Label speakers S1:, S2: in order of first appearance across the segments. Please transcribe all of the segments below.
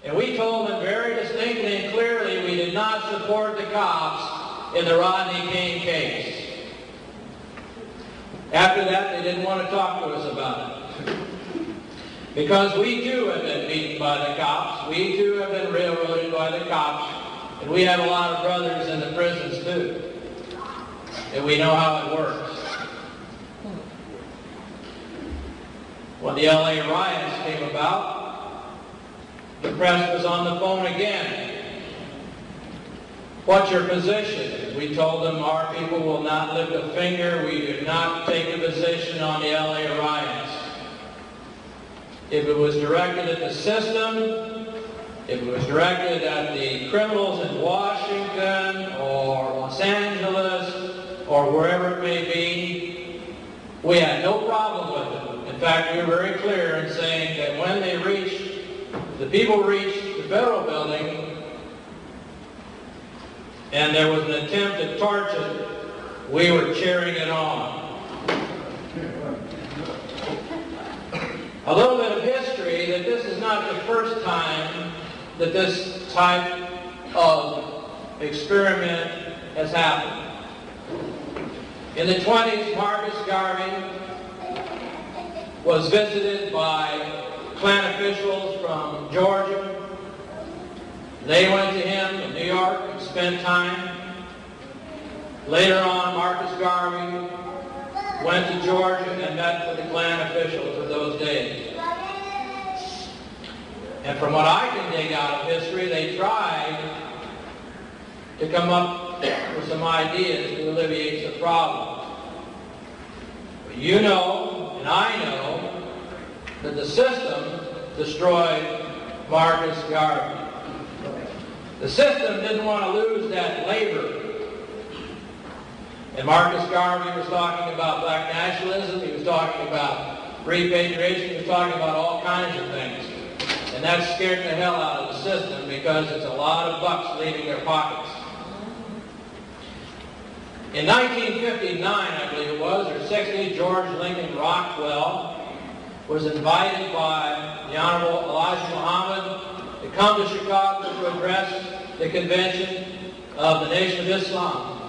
S1: And we told them very distinctly and clearly we did not support the cops in the Rodney King case. After that, they didn't want to talk to us about it. Because we too have been beaten by the cops. We too have been railroaded by the cops. And we have a lot of brothers in the prisons too. And we know how it works. When the LA riots came about, the press was on the phone again. What's your position? We told them our people will not lift a finger. We do not take a position on the LA riots. If it was directed at the system, if it was directed at the criminals in Washington or Los Angeles or wherever it may be, we had no problem with it. In fact, we were very clear in saying that when the people reached the federal building and there was an attempt to torch it, we were cheering it on. A little bit of history, that this is not the first time that this type of experiment has happened. In the 20s, Marcus Garvey was visited by Klan officials from Georgia. They went to him in New York and spent time. Later on, Marcus Garvey went to Georgia and met with the Klan officials of those days. And from what I can dig out of history, they tried to come up with some ideas to alleviate the problem. But you know, and I know, that the system destroyed Marcus Garvey. The system didn't want to lose that labor. And Marcus Garvey was talking about black nationalism, he was talking about repatriation, he was talking about all kinds of things. And that scared the hell out of the system because it's a lot of bucks leaving their pockets. In 1959, I believe it was, or 60, George Lincoln Rockwell was invited by the Honorable Elijah Muhammad to come to Chicago to address the convention of the Nation of Islam.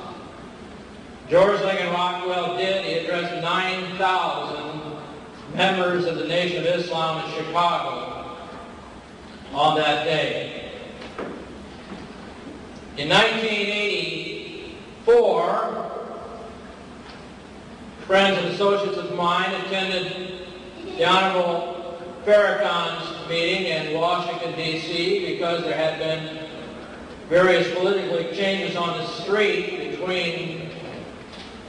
S1: George Lincoln Rockwell did. He addressed 9,000 members of the Nation of Islam in Chicago on that day. In 1984, friends and associates of mine attended the Honorable Farrakhan's meeting in Washington, D.C. because there had been various political changes on the street between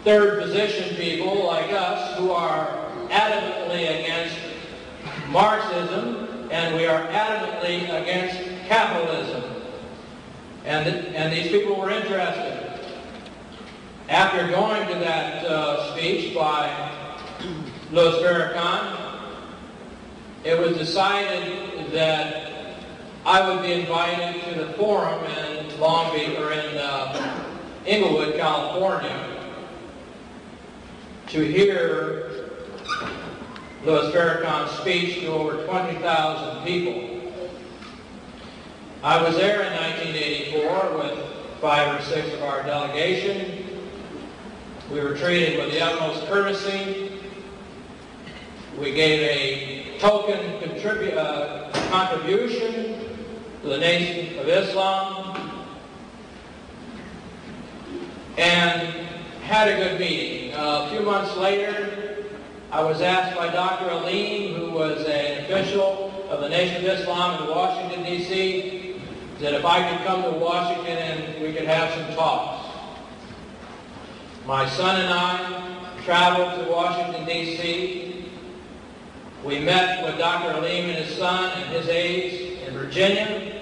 S1: third position people like us who are adamantly against Marxism and we are adamantly against capitalism. And these people were interested. After going to that speech by Louis Farrakhan, it was decided that I would be invited to the forum in Long Beach or in Inglewood, California, to hear Louis Farrakhan's speech to over 20,000 people. I was there in 1984 with 5 or 6 of our delegation. We were treated with the utmost courtesy. We gave a token contribution to the Nation of Islam and had a good meeting. A few months later, I was asked by Dr. Alim, who was an official of the Nation of Islam in Washington, D.C., that if I could come to Washington and we could have some talks. My son and I traveled to Washington, D.C. We met with Dr. Alim and his son and his aides in Virginia.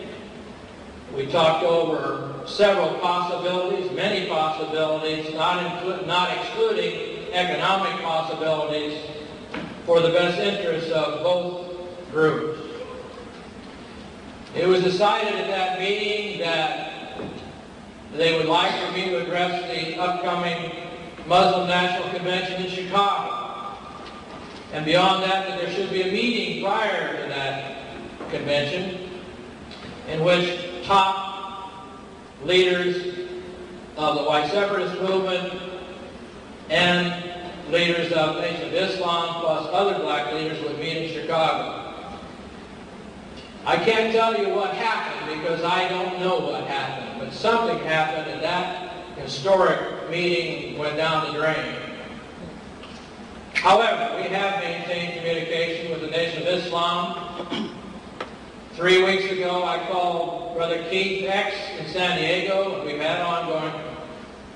S1: We talked over several possibilities, many possibilities, not excluding economic possibilities for the best interests of both groups. It was decided at that meeting that they would like for me to address the upcoming Muslim National Convention in Chicago. And beyond that, that there should be a meeting prior to that convention. in which top leaders of the white separatist movement and leaders of the Nation of Islam plus other black leaders would meet in Chicago. I can't tell you what happened because I don't know what happened, but something happened and that historic meeting went down the drain. However, we have maintained communication with the Nation of Islam. 3 weeks ago, I called Brother Keith X in San Diego, and we've had ongoing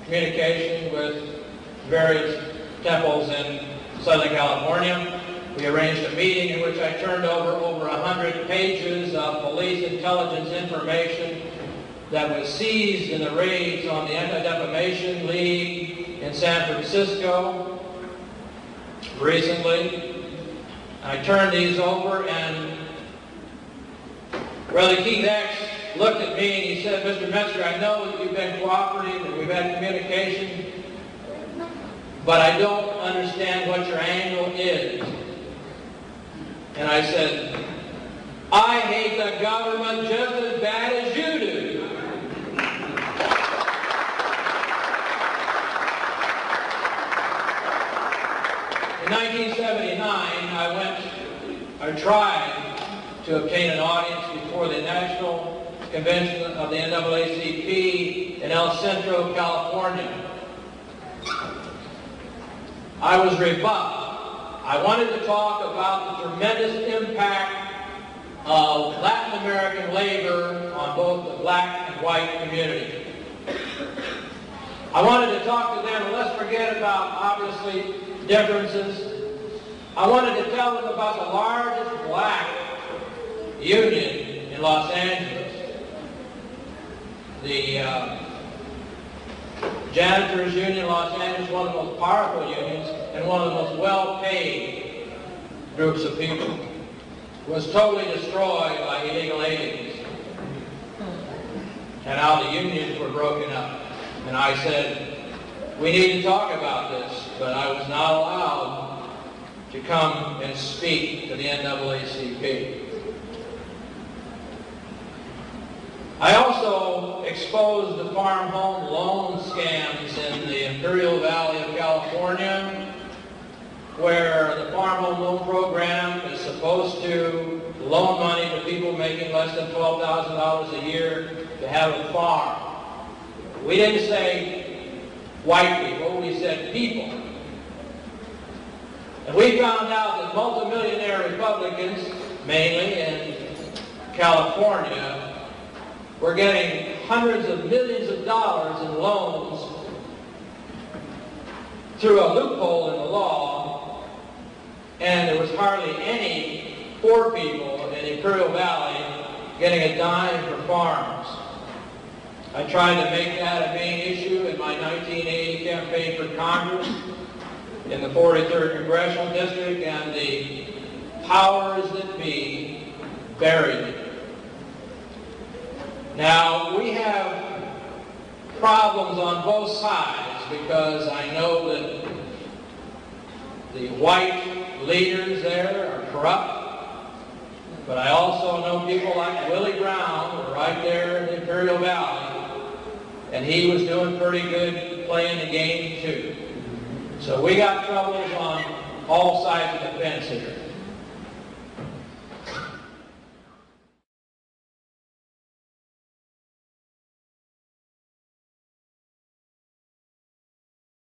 S1: communication with various temples in Southern California. We arranged a meeting in which I turned over 100 pages of police intelligence information that was seized in the raids on the Anti-Defamation League in San Francisco recently. I turned these over, and Brother Keith X looked at me and he said, "Mr. Metzger, I know that you've been cooperative and we've had communication, but I don't understand what your angle is." And I said, "I hate the government just as bad as you do." In 1979, I tried to obtain an audience before the National Convention of the NAACP in El Centro, California. I was rebuffed. I wanted to talk about the tremendous impact of Latin American labor on both the black and white community. I wanted to talk to them, and let's forget about, obviously, differences. I wanted to tell them about the largest black union in Los Angeles. The Janitors Union in Los Angeles, one of the most powerful unions and one of the most well-paid groups of people, was totally destroyed by illegal aliens. And how the unions were broken up. And I said, we need to talk about this, but I was not allowed to come and speak to the NAACP. I also exposed the farm home loan scams in the Imperial Valley of California, where the farm home loan program is supposed to loan money to people making less than $12,000 a year to have a farm. We didn't say white people, we said people. And we found out that multimillionaire Republicans, mainly in California, were getting hundreds of millions of dollars in loans through a loophole in the law, and there was hardly any poor people in Imperial Valley getting a dime for farms. I tried to make that a main issue in my 1980 campaign for Congress in the 43rd Congressional District, and the powers that be buried it. Now, we have problems on both sides because I know that the white leaders there are corrupt, but I also know people like Willie Brown right there in the Imperial Valley, and he was doing pretty good playing the game too. So we got troubles on all sides of the fence here.